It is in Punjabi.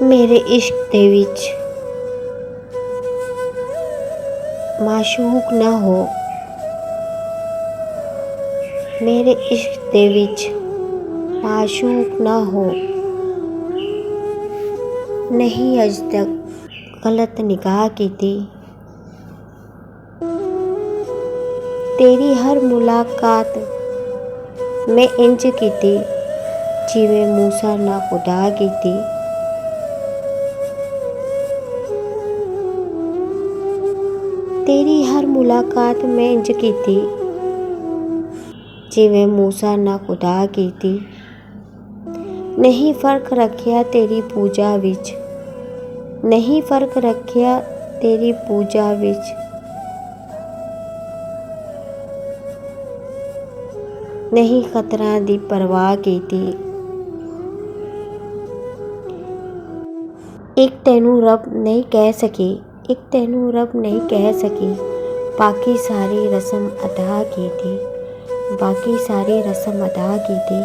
ਮੇਰੇ ਇਸ਼ਕ ਦੇ ਵਿੱਚ ਮਾਸ਼ੂਕ ਨਾ ਹੋ। ਮੇਰੇ ਇਸ਼ਕ ਦੇ ਵਿੱਚ ਮਾਸ਼ੂਕ ਨਾ ਹੋ। ਨਹੀਂ ਅਜ ਤੱਕ ਗਲਤ ਨਿਗਾਹ ਕੀਤੀ। ਤੇਰੀ ਹਰ ਮੁਲਾਕਾਤ ਮੈਂ ਇੰਜ ਕੀਤੀ ਜਿਵੇਂ ਮੂਸਾ ਨਾਲ ਖੁਦਾ ਕੀਤੀ। ਤੇਰੀ ਹਰ ਮੁਲਾਕਾਤ ਮੈਂ ਇੰਜ ਕੀਤੀ ਜਿਵੇਂ ਮੂਸਾ ਨਾਲ ਖੁਦਾ ਕੀਤੀ। ਨਹੀਂ ਫਰਕ ਰੱਖਿਆ ਤੇਰੀ ਪੂਜਾ ਵਿੱਚ। ਨਹੀਂ ਫਰਕ ਰੱਖਿਆ ਤੇਰੀ ਪੂਜਾ ਵਿੱਚ। ਨਹੀਂ ਖਤਰਾਂ ਦੀ ਪਰਵਾਹ ਕੀਤੀ। ਇੱਕ ਤੈਨੂੰ ਰੱਬ ਨਹੀਂ ਕਹਿ ਸਕੀ। ਇੱਕ ਤੈਨੂੰ ਰੱਬ ਨਹੀਂ ਕਹਿ ਸਕੀ। ਬਾਕੀ ਸਾਰੀ ਰਸਮ ਅਦਾ ਕੀਤੀ। ਬਾਕੀ ਸਾਰੀ ਰਸਮ ਅਦਾ ਕੀਤੀ।